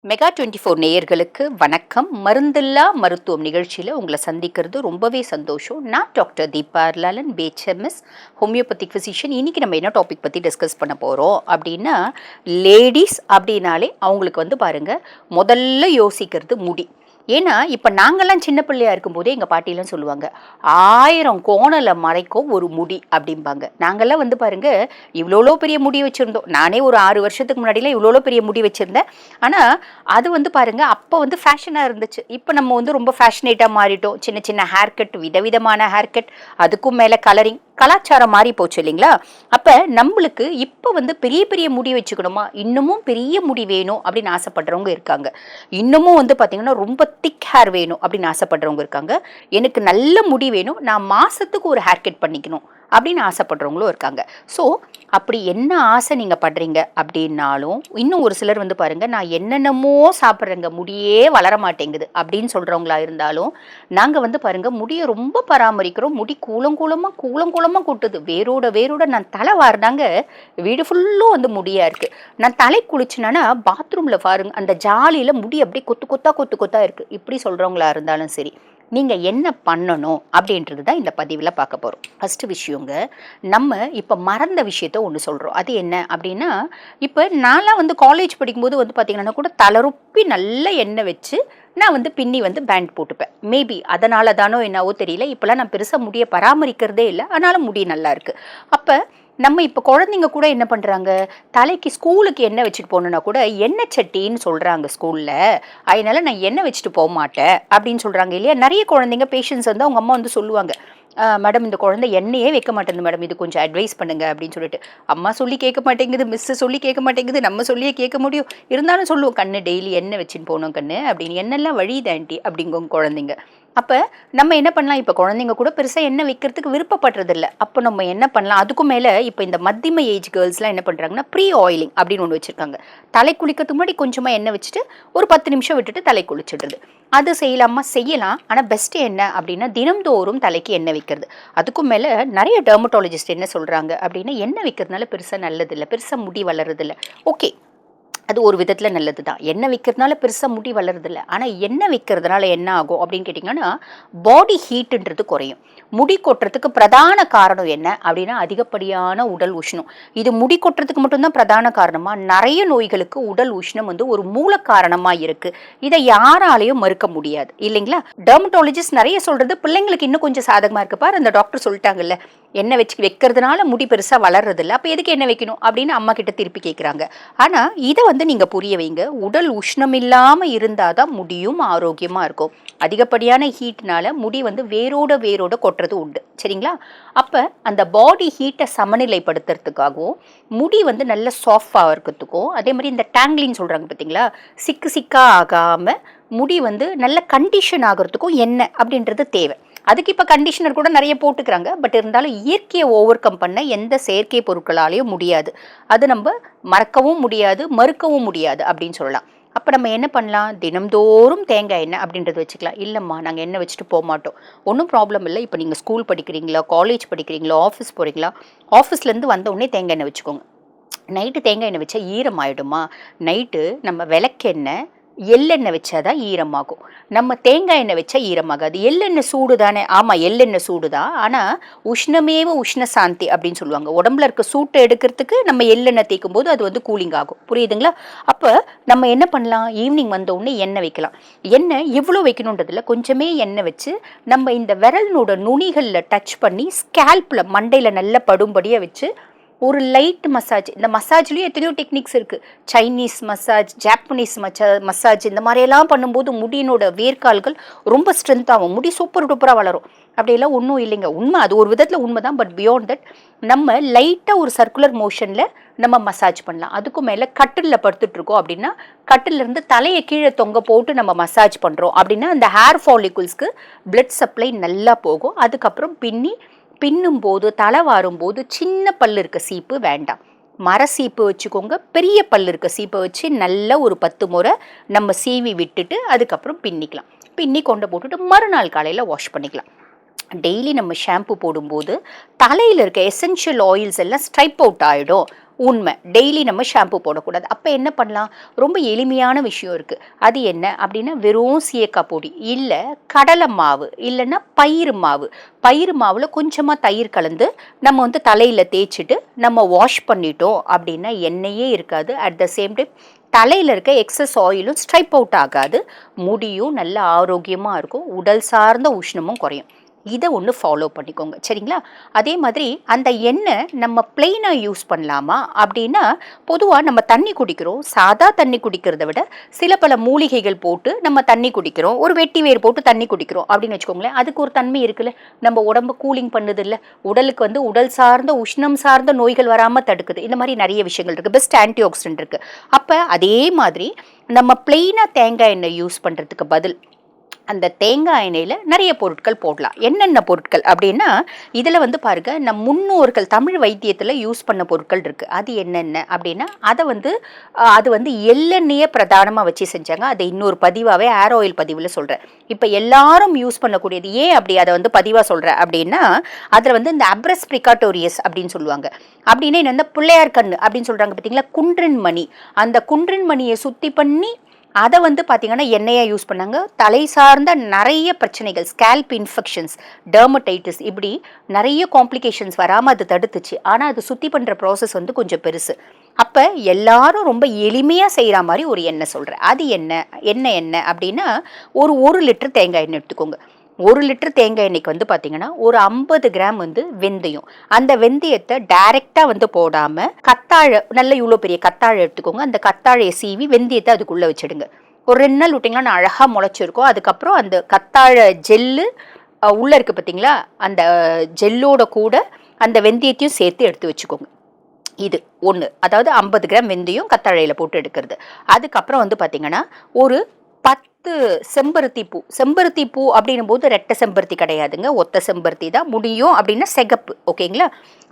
Mega 24 நேயர்களுக்கு வணக்கம். மருந்தில்லா மருத்துவம் நிகழ்ச்சியில் உங்களை சந்திக்கிறது ரொம்பவே சந்தோஷம். நான் doctor Deepa Lalan, BHMS, homeopathic physician. இன்னைக்கு நம்ம என்ன டாபிக் பற்றி டிஸ்கஸ் பண்ண போகிறோம் அப்படின்னா, லேடிஸ் அப்படின்னாலே அவங்களுக்கு பாருங்க, முதல்ல யோசிக்கிறது முடி. ஏன்னா இப்போ நாங்கள்லாம் சின்ன பிள்ளையா இருக்கும்போதே எங்கள் பாட்டிலாம் சொல்லுவாங்க, 1000 கோணலை மறைக்கும் ஒரு முடி அப்படிம்பாங்க. நாங்கள்லாம் பாருங்க, இவ்வளோ பெரிய முடி வச்சுருந்தோம். நானே ஒரு 6 வருஷத்துக்கு முன்னாடிலாம் இவ்வளோ பெரிய முடி வச்சுருந்தேன். ஆனால் அது பாருங்க, அப்போ ஃபேஷனாக இருந்துச்சு. இப்போ நம்ம ரொம்ப ஃபேஷனேட்டாக மாறிட்டோம். சின்ன சின்ன ஹேர் கட், விதவிதமான ஹேர் கட், அதுக்கும் மேலே கலரிங், கலாச்சாரம் மாறி போச்சு இல்லைங்களா? அப்போ நம்மளுக்கு இப்போ பெரிய பெரிய முடி வச்சுக்கணுமா, இன்னமும் பெரிய முடி வேணும் அப்படின்னு ஆசைப்படுறவங்க இருக்காங்க. இன்னமும் பார்த்தீங்கன்னா ரொம்ப திக் ஹேர் வேணும் அப்படின்னு ஆசைப்படுறவங்க இருக்காங்க. எனக்கு நல்ல முடி வேணும், நான் மாசத்துக்கு ஒரு ஹேர் கட் பண்ணிக்கணும் அப்படின்னு ஆசைப்படுறவங்களும் இருக்காங்க. ஸோ அப்படி என்ன ஆசை நீங்கள் படுறீங்க அப்படின்னாலும், இன்னும் ஒரு சிலர் பாருங்க, நான் என்னென்னமோ சாப்பிட்றேங்க, முடியே வளர மாட்டேங்குது அப்படின்னு சொல்கிறவங்களா இருந்தாலும், நாங்கள் பாருங்க, முடியை ரொம்ப பராமரிக்கிறோம். முடி கூலங்கூலமாக கூட்டுது, வேரோட நான் தலை வாரினாங்க, வீடு ஃபுல்லும் முடியா இருக்குது. நான் தலை குளிச்சுனா பாத்ரூமில் பாருங்க, அந்த ஜாலியில் முடி அப்படியே கொத்து கொத்தா இருக்குது. இப்படி சொல்கிறவங்களா இருந்தாலும் சரி, நீங்கள் என்ன பண்ணணும் அப்படின்றது தான் இந்த பதிவில் பார்க்க போகிறோம். ஃபஸ்ட்டு விஷயங்க, நம்ம இப்போ மறந்த விஷயத்த ஒன்று சொல்கிறோம். அது என்ன அப்படின்னா, இப்போ நான்லாம் காலேஜ் படிக்கும்போது பார்த்தீங்கன்னா கூட தலருப்பி நல்ல எண்ணெய் வச்சு நான் பின்னி பேண்ட் போட்டுப்பேன். மேபி அதனால தானோ என்னவோ தெரியல, இப்போலாம் நான் பெருசாக முடியை பராமரிக்கிறதே இல்லை, ஆனாலும் முடி நல்லா இருக்குது. அப்போ நம்ம இப்போ குழந்தைங்க கூட என்ன பண்ணுறாங்க, தலைக்கு ஸ்கூலுக்கு எண்ணெய் வச்சுட்டு போகணுன்னா கூட எண்ணெய் சட்டின்னு சொல்கிறாங்க ஸ்கூலில், அதனால நான் எண்ணெய் வச்சுட்டு போக மாட்டேன் அப்படின்னு சொல்கிறாங்க இல்லையா? நிறைய குழந்தைங்க பேஷண்ட்ஸ் அவங்க அம்மா சொல்லுவாங்க, மேடம் இந்த குழந்தை எண்ணெயே வைக்க மாட்டேங்குது மேடம், இது கொஞ்சம் அட்வைஸ் பண்ணுங்க அப்படின்னு சொல்லிட்டு. அம்மா சொல்லி கேட்க மாட்டேங்குது, மிஸ்ஸு சொல்லி கேட்க மாட்டேங்குது, நம்ம சொல்லியே கேட்க முடியும், இருந்தாலும் சொல்லுவோம், கண்ணு டெய்லி எண்ணெய் வச்சுன்னு போகணும் கண்ணு அப்படின்னு. எண்ணெல்லாம் வழியுது ஆண்டி அப்படிங்க குழந்தைங்க. அப்போ நம்ம என்ன பண்ணலாம், இப்போ குழந்தைங்க கூட பெருசாக எண்ணெய் வைக்கிறதுக்கு விருப்பப்படுறதில்ல. அப்போ நம்ம என்ன பண்ணலாம், அதுக்கும் மேலே இப்போ இந்த மத்தியம ஏஜ் கேர்ள்ஸ்லாம் என்ன பண்ணுறாங்கன்னா, ப்ரீ ஆயிலிங் அப்படின்னு ஒன்று வச்சுருக்காங்க. தலை குளிக்கிறதுக்கு முன்னாடி கொஞ்சமாக எண்ணெய் வச்சுட்டு ஒரு 10 நிமிஷம் விட்டுட்டு தலை குளிச்சிடுறது. அது செய்யலாமா, செய்யலாம். ஆனால் பெஸ்ட்டு என்ன அப்படின்னா, தினம்தோறும் தலைக்கு எண்ணெய் வைக்கிறது. அதுக்கும் மேலே நிறைய டெர்மட்டாலஜிஸ்ட் என்ன சொல்கிறாங்க அப்படின்னா, எண்ணெய் வைக்கிறதுனால பெருசாக நல்லதில்லை, பெருசாக முடி வளருதில்லை. ஓகே, அது ஒரு விதத்தில் நல்லது தான். எண்ணெய் வைக்கிறதுனால பெருசாக முடி வளருதில்லை. ஆனால் எண்ணெய் வைக்கிறதுனால என்ன ஆகும் அப்படின்னு கேட்டிங்கன்னா, பாடி ஹீட்டுன்றது குறையும். முடி கொட்டுறதுக்கு பிரதான காரணம் என்ன அப்படின்னா, அதிகப்படியான உடல் உஷ்ணம். இது முடி கொட்டுறதுக்கு மட்டும்தான் பிரதான காரணமாக, நிறைய நோய்களுக்கு உடல் உஷ்ணம் ஒரு மூல காரணமாக இருக்குது. இதை யாராலையும் மறுக்க முடியாது இல்லைங்களா? டெர்மட்டாலஜிஸ்ட் நிறைய சொல்கிறது, பிள்ளைங்களுக்கு இன்னும் கொஞ்சம் சாதகமாக இருக்குது பாரு, அந்த டாக்டர் சொல்லிட்டாங்கல்ல, எண்ணெய் வச்சு வைக்கிறதுனால முடி பெருசாக வளர்றதில்லை, அப்போ எதுக்கு எண்ணெய் வைக்கணும் அப்படின்னு அம்மா கிட்ட திருப்பி கேட்குறாங்க. ஆனால் இதை நீங்கள் புரிய வைங்க, உடல் உஷ்ணம் இல்லாமல் இருந்தால் தான் முடியும் ஆரோக்கியமாக இருக்கும். அதிகப்படியான ஹீட்னால முடி வேரோட கொட்டுறது உண்டு, சரிங்களா? அப்போ அந்த பாடி ஹீட்டை சமநிலைப்படுத்துறதுக்காகவும், முடி நல்ல சாஃப்டாக இருக்கிறதுக்கும், அதே மாதிரி இந்த டேங்லின்னு சொல்கிறாங்க பார்த்தீங்களா, சிக்காக ஆகாமல் முடி நல்ல கண்டிஷன் ஆகிறதுக்கும் எண்ணெய் அப்படின்றது தேவை. அதுக்கு இப்போ கண்டிஷனர் கூட நிறைய போட்டுக்கிறாங்க. பட் இருந்தாலும் இயற்கையை ஓவர் கம் பண்ண எந்த செயற்கை பொருட்களாலேயும் முடியாது. அது நம்ம மறக்கவும் முடியாது, மறுக்கவும் முடியாது அப்படின்னு சொல்லலாம். அப்போ நம்ம என்ன பண்ணலாம், தினம்தோறும் தேங்காய் எண்ணெய் அப்படின்றது வச்சுக்கலாம். இல்லைம்மா நாங்கள் எண்ணெய் வச்சுட்டு போக மாட்டோம், ஒன்றும் ப்ராப்ளம் இல்லை. இப்போ நீங்கள் ஸ்கூல் படிக்கிறீங்களா, காலேஜ் படிக்கிறீங்களா, ஆஃபீஸ் போகிறீங்களா, ஆஃபீஸ்லேருந்து வந்த உடனே தேங்காய் எண்ணெய் வச்சுக்கோங்க. நைட்டு தேங்காய் எண்ணெய் வச்சா ஈரம் ஆகிடுமா? நைட்டு நம்ம விளக்கெண்ணெய் எள்ளெண்ணெய் வச்சாதான் ஈரமாகும். நம்ம தேங்காய் எண்ணெய் வச்சா ஈரமாகாது. எள்ளெண்ணெய் சூடு தானே, ஆமாம் எள்ளெண்ணெய் சூடு தான். ஆனால் உஷ்ணமேவ உஷ்ண சாந்தி அப்படின்னு சொல்லுவாங்க. உடம்புல இருக்க சூட்டை எடுக்கிறதுக்கு நம்ம எள்ளெண்ணெய் தேய்க்கும் போது அது கூலிங் ஆகும். புரியுதுங்களா? அப்போ நம்ம என்ன பண்ணலாம், ஈவினிங் வந்த உடனே எண்ணெய் வைக்கலாம். எண்ணெய் எவ்வளோ வைக்கணுன்றதில்ல, கொஞ்சமே எண்ணெய் வச்சு நம்ம இந்த விரலினோட நுனிகளில் டச் பண்ணி ஸ்கேல்பில் மண்டையில் நல்லா படும்படியாக வச்சு ஒரு லைட் மசாஜ். இந்த மசாஜ்லேயும் எத்தனையோ டெக்னிக்ஸ் இருக்குது. சைனீஸ் மசாஜ், ஜாப்பனீஸ் மசாஜ், இந்த மாதிரியெல்லாம் பண்ணும்போது முடியினோட வேர்க்கால்கள் ரொம்ப ஸ்ட்ரென்த் ஆகும், முடி சூப்பர் டூப்பராக வளரும். அப்படியெல்லாம் ஒன்றும் இல்லைங்க, உண்மை. அது ஒரு விதத்தில் உண்மை தான். பட் பியாண்ட் தட் நம்ம லைட்டாக ஒரு சர்க்குலர் மோஷனில் நம்ம மசாஜ் பண்ணலாம். அதுக்கும் மேலே கட்டிலில் படுத்துட்ருக்கோம் அப்படின்னா, கட்டிலேருந்து தலையை கீழே தொங்க போட்டு நம்ம மசாஜ் பண்ணுறோம் அப்படின்னா, அந்த ஹேர் ஃபாலிகுல்ஸ்க்கு பிளட் சப்ளை நல்லா போகும். அதுக்கப்புறம் பின்னும்போது, தலை வாரும்போது சின்ன பல் இருக்க சீப்பு வேண்டாம், மர சீப்பு வச்சுக்கோங்க. பெரிய பல் இருக்க சீப்பை வச்சு நல்லா ஒரு 10 முறை நம்ம சீவி விட்டுட்டு அதுக்கப்புறம் பின்னிக்கலாம். பின்னி கொண்டு போட்டுட்டு மறுநாள் காலையில் வாஷ் பண்ணிக்கலாம். டெய்லி நம்ம ஷாம்பு போடும்போது தலையில் இருக்க எசென்ஷியல் ஆயில்ஸ் எல்லாம் ஸ்ட்ரைப் அவுட் ஆகிடும். உண்மை. டெய்லி நம்ம ஷாம்பு போடக்கூடாது. அப்போ என்ன பண்ணலாம்? ரொம்ப எளிமையான விஷயம் இருக்குது. அது என்ன அப்படின்னா, வெறும் சீயக்காய் பொடி, இல்லை கடலை மாவு, இல்லைன்னா பயிறு மாவு. பயிறு மாவில் கொஞ்சமாக தயிர் கலந்து நம்ம வந்து தலையில் தேய்ச்சிட்டு நம்ம வாஷ் பண்ணிட்டோம் அப்படின்னா எண்ணெயே இருக்காது. அட் த சேம் டைம் தலையில் இருக்க எக்ஸஸ் ஆயிலும் ஸ்ட்ரைப் அவுட் ஆகாது. முடியும் நல்ல ஆரோக்கியமாக இருக்கும். உடல் சார்ந்த உஷ்ணமும் குறையும். இதை ஒன்று ஃபாலோ பண்ணிக்கோங்க, சரிங்களா? அதே மாதிரி அந்த எண்ணெய் நம்ம பிளெயினாக யூஸ் பண்ணலாமா அப்படின்னா, பொதுவாக நம்ம தண்ணி குடிக்கிறோம். சாதா தண்ணி குடிக்கிறத விட சில பல மூலிகைகள் போட்டு நம்ம தண்ணி குடிக்கிறோம். ஒரு வெட்டி வேர் போட்டு தண்ணி குடிக்கிறோம் அப்படின்னு வச்சுக்கோங்களேன். அதுக்கு ஒரு தன்மை இருக்குல்ல, நம்ம உடம்பு கூலிங் பண்ணுது இல்லை, உடலுக்கு வந்து உடல் சார்ந்த உஷ்ணம் சார்ந்த நோய்கள் வராமல் தடுக்குது. இந்த மாதிரி நிறைய விஷயங்கள் இருக்குது. பெஸ்ட் ஆன்டி ஆக்சிடென்ட் இருக்குது. அப்போ அதே மாதிரி நம்ம பிளெயினாக தேங்காய் எண்ணெய் யூஸ் பண்ணுறதுக்கு பதில் அந்த தேங்காய் எண்ணெயில் நிறைய பொருட்கள் போடலாம். என்னென்ன பொருட்கள் அப்படின்னா, இதில் வந்து பாருங்க, நம் முன்னோர்கள் தமிழ் வைத்தியத்தில் யூஸ் பண்ண பொருட்கள் இருக்குது. அது என்னென்ன அப்படின்னா, அது வந்து எள்ளெண்ணெயை பிரதானமாக வச்சு செஞ்சாங்க. அதை இன்னொரு பதிவாகவே ஏர் ஆயில் பதிவில் சொல்கிறேன். இப்போ எல்லாரும் யூஸ் பண்ணக்கூடியது ஏன் அப்படி அதை வந்து பதிவாக சொல்கிறேன் அப்படின்னா, அதில் வந்து இந்த அப்ரஸ் பிரிகாட்டோரியஸ் அப்படின்னு சொல்லுவாங்க. அப்படின்னா என்ன, பிள்ளையார் கண்ணு அப்படின்னு சொல்கிறாங்க பார்த்தீங்களா, குன்றின் மணி. அந்த குன்றின் மணியை சுத்தி பண்ணி அதை வந்து பார்த்திங்கன்னா எண்ணெயாக யூஸ் பண்ணாங்க. தலை சார்ந்த நிறைய பிரச்சனைகள், ஸ்கேல்ப் இன்ஃபெக்ஷன்ஸ், டெர்மடைட்டிஸ், இப்படி நிறைய காம்ப்ளிகேஷன்ஸ் வராமல் அது தடுத்துச்சு. ஆனால் அது சுத்தி பண்ணுற ப்ராசஸ் வந்து கொஞ்சம் பெருசு. அப்போ எல்லாரும் ரொம்ப எளிமையாக செய்கிற மாதிரி ஒரு எண்ணெய் சொல்கிறேன். அது என்ன அப்படின்னா, ஒரு லிட்டர் தேங்காய் எண்ணெய் எடுத்துக்கோங்க. 1 லிட்டர் தேங்காய் எண்ணெய்க்கு வந்து பார்த்தீங்கன்னா ஒரு 50 கிராம் வந்து வெந்தயம். அந்த வெந்தயத்தை டைரெக்டாக வந்து போடாமல் கத்தாழை, நல்ல இவ்வளோ பெரிய கத்தாழை எடுத்துக்கோங்க. அந்த கத்தாழையை சீவி வெந்தயத்தை அதுக்குள்ளே வச்சுடுங்க. ஒரு 2 நாள் விட்டிங்கன்னா அழகாக முளைச்சிருக்கும். அதுக்கப்புறம் அந்த கத்தாழை ஜெல்லு உள்ளே இருக்குது பார்த்தீங்களா, அந்த ஜெல்லோட கூட அந்த வெந்தயத்தையும் சேர்த்து எடுத்து வச்சுக்கோங்க. இது ஒன்று. அதாவது 50 கிராம் வெந்தயம் கத்தாழையில் போட்டு எடுக்கிறது. அதுக்கப்புறம் வந்து பார்த்தீங்கன்னா ஒரு 10 செம்பருத்தி பூ அப்படின்னும் போது ரெட்டை செம்பருத்தி கிடையாதுங்க, ஒத்த செம்பருத்தி தான். முடியும் அப்படின்னா சிகப்பு, ஓகேங்களா?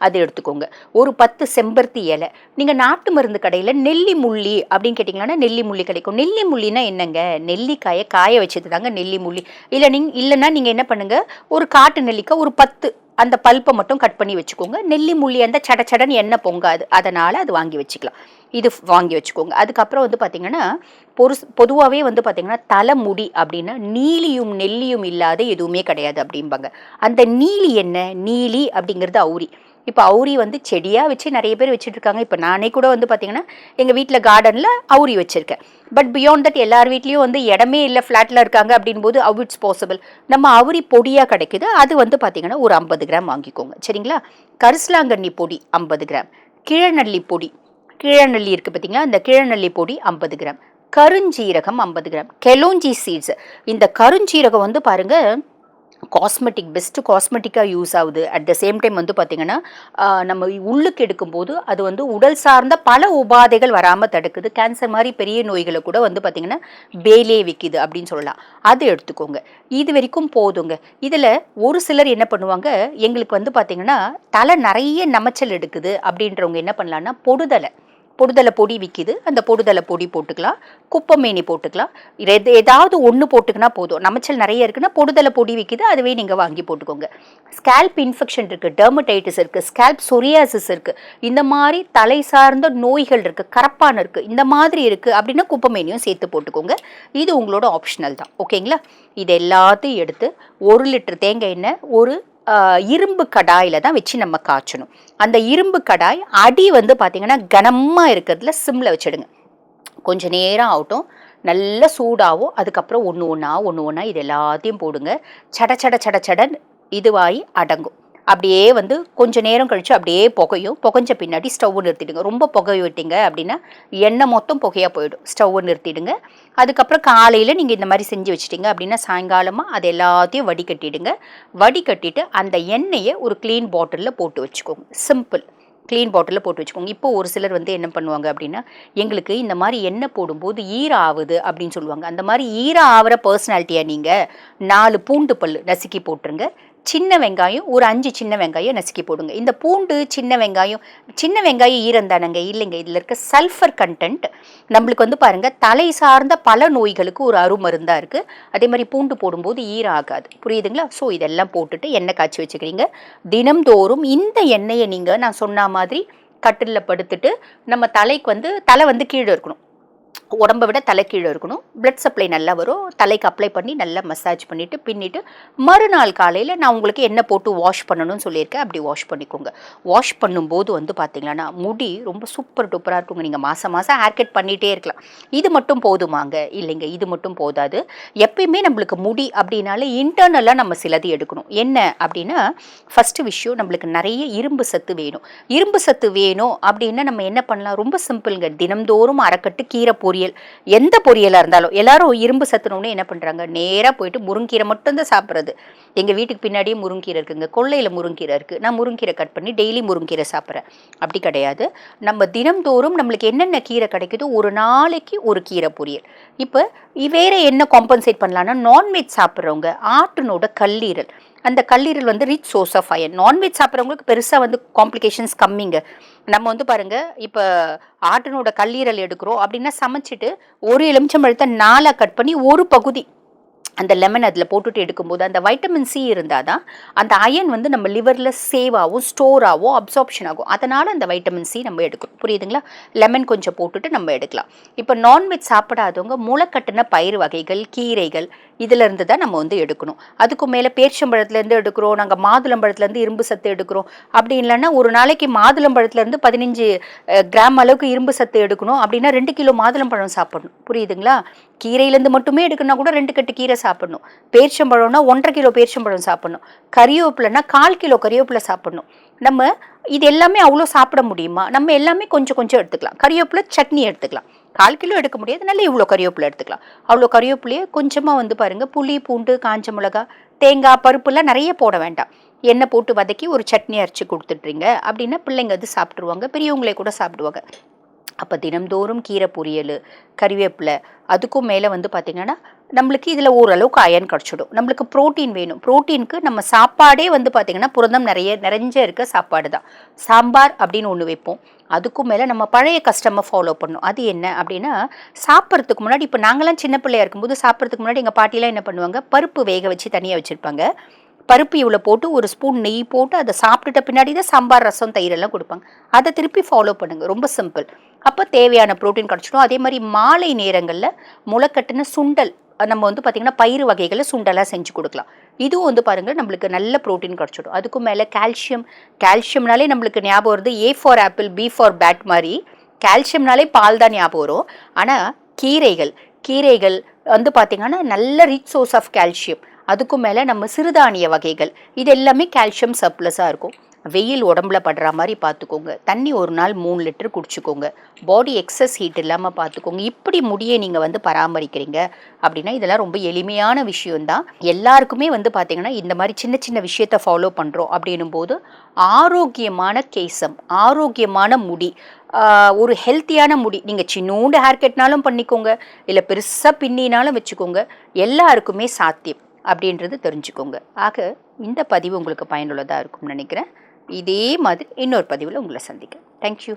அது எடுத்துக்கோங்க. ஒரு 10 செம்பருத்தி இலை. நீங்கள் நாட்டு மருந்து கடையில் நெல்லி முள்ளி அப்படின்னு கேட்டிங்கன்னா நெல்லி முள்ளி கிடைக்கும். நெல்லி முள்ளினா என்னங்க, நெல்லிக்காயை காய வச்சது தாங்க நெல்லி முள்ளி. இல்லைன்னா நீங்கள் என்ன பண்ணுங்க, ஒரு காட்டு நெல்லிக்காய் ஒரு 10 அந்த பல்ப்பை மட்டும் கட் பண்ணி வச்சுக்கோங்க. நெல்லி முள்ளி அந்த சடச்சடன்னு எண்ணெய் பொங்காது, அதனால் அது வாங்கி வச்சுக்கலாம். இது வாங்கி வச்சுக்கோங்க. அதுக்கப்புறம் வந்து பார்த்திங்கன்னா பொதுவாகவே வந்து பார்த்திங்கன்னா தலைமுடி அப்படின்னா நீலியும் நெல்லியும் இல்லாத எதுவுமே கிடையாது அப்படிம்பாங்க. அந்த நீலி என்ன, நீலி அப்படிங்கிறது அவுரி. இப்போ அவுரி வந்து செடியாக வச்சு நிறைய பேர் வச்சுட்டு இருக்காங்க. இப்போ நானே கூட வந்து பார்த்திங்கன்னா எங்கள் வீட்டில் கார்டனில் அவுரி வச்சுருக்கேன். பட் பியாண்ட் தட் எல்லார் வீட்லேயும் வந்து இடமே இல்லை, ஃப்ளாட்டில் இருக்காங்க அப்படின் போது ஹவ் இட்ஸ் பாசிபிள். நம்ம அவுரி பொடியாக கிடைக்குது. அது வந்து பார்த்திங்கன்னா ஒரு 50 கிராம் வாங்கிக்கோங்க, சரிங்களா? கரிசலாங்கண்ணி பொடி 50 கிராம். கிழநெல்லி பொடி, கிழநெல்லி இருக்குது பார்த்தீங்களா, அந்த கிழநெல்லி பொடி 50 கிராம். கருஞ்சீரகம் 50 கிராம். கெலோஞ்சி சீட்ஸ். இந்த கருஞ்சீரகம் வந்து பாருங்கள் காஸ்மெட்டிக், பெஸ்ட்டு காஸ்மெட்டிக்காக யூஸ் ஆகுது. அட் த சேம் டைம் வந்து பார்த்திங்கன்னா நம்ம உள்ளுக்கு எடுக்கும்போது அது வந்து உடல் சார்ந்த பல உபாதைகள் வராமல் தடுக்குது. கேன்சர் மாதிரி பெரிய நோய்களை கூட வந்து பார்த்திங்கன்னா வேலே வைக்குது அப்படின்னு சொல்லலாம். அது எடுத்துக்கோங்க. இது வரைக்கும் போதுங்க. இதில் ஒரு சிலர் என்ன பண்ணுவாங்க, எங்களுக்கு வந்து பார்த்திங்கன்னா தலை நிறைய நமைச்சல் எடுக்குது அப்படின்றவங்க என்ன பண்ணலான்னா பொடுதலை பொடி விற்கிது, அந்த பொடுதலை பொடி போட்டுக்கலாம். குப்பமேனி போட்டுக்கலாம். ஏதாவது ஒன்று போட்டுக்கினா போதும். நமைச்சல் நிறைய இருக்குன்னா பொடுதலை பொடி விற்கிது, அதுவே நீங்கள் வாங்கி போட்டுக்கோங்க. ஸ்கேல்ப் இன்ஃபெக்ஷன் இருக்குது, டெர்மடைட்டிஸ் இருக்குது, ஸ்கேல்ப் சொரியாசிஸ் இருக்குது, இந்த மாதிரி தலை சார்ந்த நோய்கள் இருக்குது, கரப்பான் இருக்குது, இந்த மாதிரி இருக்குது அப்படின்னா குப்பமேனியும் சேர்த்து போட்டுக்கோங்க. இது உங்களோட ஆப்ஷனல் தான், ஓகேங்களா? இது எல்லாத்தையும் எடுத்து 1 லிட்டர் தேங்காய் எண்ணெய் ஒரு இரும்பு கடாயில் தான் வச்சு நம்ம காய்ச்சணும். அந்த இரும்பு கடாய் அடி வந்து பார்த்திங்கன்னா கனமாக இருக்கிறதுல சிம்மில் வச்சுடுங்க. கொஞ்சம் நேரம் ஆகட்டும், நல்லா சூடாகும். அதுக்கப்புறம் ஒன்று ஒன்றா இது எல்லாத்தையும் போடுங்க. சட இதுவாகி அடங்கும். அப்படியே வந்து கொஞ்சம் நேரம் கழித்து அப்படியே புகைஞ்ச பின்னாடி ஸ்டவ்வை நிறுத்திடுங்க. ரொம்ப புகை விட்டீங்க அப்படின்னா எண்ணெய் மொத்தம் புகையாக போயிடும். ஸ்டவ்வை நிறுத்திடுங்க. அதுக்கப்புறம் காலையில் நீங்கள் இந்த மாதிரி செஞ்சு வச்சிட்டிங்க அப்படின்னா சாயங்காலமாக அது எல்லாத்தையும் வடிகட்டிட்டு அந்த எண்ணெயை ஒரு க்ளீன் பாட்டிலில் போட்டு வச்சுக்கோங்க. சிம்பிள். க்ளீன் பாட்டிலில் போட்டு வச்சுக்கோங்க. இப்போ ஒரு சிலர் வந்து என்ன பண்ணுவாங்க அப்படின்னா, எங்களுக்கு இந்த மாதிரி எண்ணெய் போடும்போது ஈரம் ஆகுது அப்படின்னு சொல்லுவாங்க. அந்த மாதிரி ஈரம் ஆகிற பர்சனாலிட்டியாக நீங்கள் 4 பூண்டு பல் நசுக்கி போட்டுருங்க. சின்ன வெங்காயம் ஒரு 5 சின்ன வெங்காயம் நசுக்கி போடுங்க. இந்த பூண்டு சின்ன வெங்காயம் ஈரம் தானங்க, இல்லைங்க, இதில் இருக்க சல்ஃபர் கண்டென்ட் நம்மளுக்கு வந்து பாருங்கள் தலை சார்ந்த பல நோய்களுக்கு ஒரு அருமருந்தாக இருக்குது. அதே மாதிரி பூண்டு போடும்போது ஈரம் ஆகாது, புரியுதுங்களா? ஸோ இதெல்லாம் போட்டுட்டு எண்ணெய் காய்ச்சி வச்சுக்கிறீங்க. தினம்தோறும் இந்த எண்ணெயை நீங்கள் நான் சொன்ன மாதிரி கட்டிலில் படுத்துட்டு நம்ம தலைக்கு வந்து தலை வந்து கீழே இருக்கணும், உடம்பை விட தலை கீழே இருக்கணும். பிளட் சப்ளை நல்லா வரும். தலைக்கு அப்ளை பண்ணி நல்லா மசாஜ் பண்ணிவிட்டு பின்னிட்டு மறுநாள் காலையில் நான் உங்களுக்கு என்ன போட்டு வாஷ் பண்ணணும்னு சொல்லியிருக்கேன், அப்படி வாஷ் பண்ணிக்கோங்க. வாஷ் பண்ணும்போது வந்து பார்த்தீங்கன்னா முடி ரொம்ப சூப்பர் டூப்பராக இருக்குங்க. நீங்கள் மாதம் மாதம் ஹேர் கட் பண்ணிகிட்டே இருக்கலாம். இது மட்டும் போதுமாங்க? இல்லைங்க, இது மட்டும் போதாது. எப்பயுமே நம்மளுக்கு முடி அப்படின்னாலே இன்டர்னலாக நம்ம சிலது எடுக்கணும். என்ன அப்படின்னா, ஃபஸ்ட்டு விஷயம் நம்மளுக்கு நிறைய இரும்பு சத்து வேணும். இரும்பு சத்து வேணும் அப்படின்னா நம்ம என்ன பண்ணலாம்? ரொம்ப சிம்பிளுங்க. தினம்தோறும் அரைக்கட்டு கீரை பொரியல், எந்த பொரியலாக இருந்தாலும் எல்லாரும் இரும்பு சத்துனோடனே என்ன பண்ணுறாங்க, நேராக போயிட்டு முருங்கீரை மட்டும்தான் சாப்பிட்றது. எங்கள் வீட்டுக்கு பின்னாடியே முருங்கீரை இருக்குங்க, கொள்ளையில் முருங்கீரை இருக்குது. நான் முருங்கீரை கட் பண்ணி டெய்லி முருங்கீரை சாப்பிட்றேன். அப்படி கிடையாது. நம்ம தினம்தோறும் நம்மளுக்கு என்னென்ன கீரை கிடைக்குதோ ஒரு நாளைக்கு ஒரு கீரை பொரியல். இப்போ வேறு என்ன காம்பன்சேட் பண்ணலான்னா, நான்வெஜ் சாப்பிட்றவங்க ஆட்டினோட கல்லீரல், அந்த கல்லீரல் வந்து rich source of iron. Nonveg சாப்பிட்றவங்களுக்கு பெருசாக வந்து காம்ப்ளிகேஷன்ஸ் கம்மிங்க. நம்ம வந்து பாருங்கள், இப்போ ஆட்டினோட கல்லீரல் எடுக்கிறோம் அப்படின்னா சமைச்சிட்டு ஒரு எலுமிச்சம்பழத்தை 4 கட் பண்ணி ஒரு பகுதி அந்த லெமன் அதில் போட்டுட்டு எடுக்கும்போது அந்த வைட்டமின் சி இருந்தால் தான் அந்த அயன் வந்து நம்ம லிவரில் சேவ் ஆகும், ஸ்டோர் ஆகும், அப்சார்ப்ஷன் ஆகும். அதனால் அந்த வைட்டமின் சி நம்ம எடுக்கணும். புரியுதுங்களா? லெமன் கொஞ்சம் போட்டுட்டு நம்ம எடுக்கலாம். இப்போ நான்வெஜ் சாப்பிடாதவங்க முளைக்கட்டின பயிர் வகைகள், கீரைகள் இதிலேருந்து தான் நம்ம வந்து எடுக்கணும். அதுக்கு மேலே பேரிச்சம்பழத்துலேருந்து எடுக்கிறோம், நாங்கள் மாதுளம்பழத்துலேருந்து இரும்பு சத்து எடுக்கிறோம். அப்படி இல்லைன்னா ஒரு நாளைக்கு மாதுளம்பழத்துலேருந்து 15 கிராம் அளவுக்கு இரும்பு சத்து எடுக்கணும் அப்படின்னா 2 கிலோ மாதுளம்பழம் சாப்பிடணும். புரியுதுங்களா? கீரையிலேருந்து மட்டுமே எடுக்கணும்னா கூட 2 கட்டு கீரை சாப்பிடணும். பேரிச்சம்பழம்னா 1.5 கிலோ பேரிச்சம்பழம் சாப்பிடணும். கறிவேப்பிலைன்னா 1/4 கிலோ கறிவேப்பிலை சாப்பிடணும். நம்ம இது எல்லாமே அவ்வளோ சாப்பிட முடியுமா? நம்ம எல்லாமே கொஞ்சம் கொஞ்சம் எடுத்துக்கலாம். கறிவேப்பிலை சட்னி எடுத்துக்கலாம். 1/4 கிலோ எடுக்க முடியாது, நல்ல இவ்வளோ கறிவேப்பிலை எடுத்துக்கலாம். அவ்வளோ கறிவேப்பிலையே கொஞ்சமாக வந்து பாருங்கள், புளி, பூண்டு, காஞ்ச மிளகா, தேங்காய், பருப்புலாம் நிறைய போட வேண்டாம். எண்ணெய் போட்டு வதக்கி ஒரு சட்னி அரைச்சி கொடுத்துட்றீங்க அப்படின்னா பிள்ளைங்க அது சாப்பிட்ருவாங்க, பெரியவங்களே கூட சாப்பிடுவாங்க. அப்போ தினம்தோறும் கீரை பொரியல், கறிவேப்பிலை, அதுக்கும் மேலே வந்து பார்த்திங்கன்னா நம்மளுக்கு இதில் ஓரளவுக்கு அயன் கிடச்சிடும். நம்மளுக்கு ப்ரோட்டீன் வேணும். ப்ரோட்டீனுக்கு நம்ம சாப்பாடே வந்து பார்த்திங்கன்னா புரதம் நிறைஞ்ச இருக்க சாப்பாடு தான். சாம்பார் அப்படின்னு ஒன்று வைப்போம். அதுக்கும் மேலே நம்ம பழைய கஸ்டமர் ஃபாலோ பண்ணணும். அது என்ன அப்படின்னா, சாப்பிட்றதுக்கு முன்னாடி, இப்போ நாங்களாம் சின்ன பிள்ளையா இருக்கும்போது சாப்பிட்றதுக்கு முன்னாடி எங்கள் பாட்டிலாம் என்ன பண்ணுவாங்க, பருப்பு வேக வச்சு தனியாக வச்சுருப்பாங்க. பருப்பு இவ்வளோ போட்டு ஒரு ஸ்பூன் நெய் போட்டு அதை சாப்பிட்டுட்ட பின்னாடி தான் சாம்பார், ரசம், தயிரெல்லாம் கொடுப்பாங்க. அதை திருப்பி ஃபாலோ பண்ணுங்கள். ரொம்ப சிம்பிள். அப்போ தேவையான ப்ரோட்டீன் கிடச்சிடும். அதே மாதிரி மாலை நேரங்களில் முளைக்கட்டின சுண்டல், நம்ம வந்து பார்த்திங்கன்னா பயிறு வகைகளை சுண்டலாக செஞ்சு கொடுக்கலாம். இதுவும் வந்து பாருங்கள் நம்மளுக்கு நல்ல ப்ரோட்டீன் கிடச்சிடும். அதுக்கும் மேலே கால்சியம்னாலே நம்மளுக்கு ஞாபகம் வருது A for apple, B for bat மாதிரி. கால்சியம்னாலே பால் தான் ஞாபகம் வரும். ஆனால் கீரைகள் வந்து பார்த்திங்கன்னா நல்ல ரிச் சோர்ஸ் ஆஃப் கால்சியம். அதுக்கும் மேலே நம்ம சிறுதானிய வகைகள், இது எல்லாமே கால்சியம் சர்ப்ளஸாக இருக்கும். வெயில் உடம்புல படுற மாதிரி பார்த்துக்கோங்க. தண்ணி ஒரு நாள் 3 லிட்டர் குடிச்சுக்கோங்க. பாடி எக்ஸஸ் ஹீட் இல்லாமல் பார்த்துக்கோங்க. இப்படி முடியை நீங்கள் வந்து பராமரிக்கிறீங்க அப்படின்னா இதெல்லாம் ரொம்ப எளிமையான விஷயம்தான். எல்லாருக்குமே வந்து பார்த்திங்கன்னா இந்த மாதிரி சின்ன சின்ன விஷயத்தை ஃபாலோ பண்ணுறோம் அப்படின்னும் போது ஆரோக்கியமான கேசம், ஆரோக்கியமான முடி, ஒரு ஹெல்த்தியான முடி, நீங்கள் சின்னோண்டு ஹேர் கட்னாலும் பண்ணிக்கோங்க, இல்லை பெருசாக பின்னினாலும் வச்சுக்கோங்க, எல்லாருக்குமே சாத்தியம் அப்படின்றது தெரிஞ்சுக்கோங்க. ஆக இந்த பதிவு உங்களுக்கு பயனுள்ளதாக இருக்கும்னு நினைக்கிறேன். இதே மாதிரி இன்னொரு பதிவில் உங்களை சந்திக்கிறேன். தேங்க்யூ.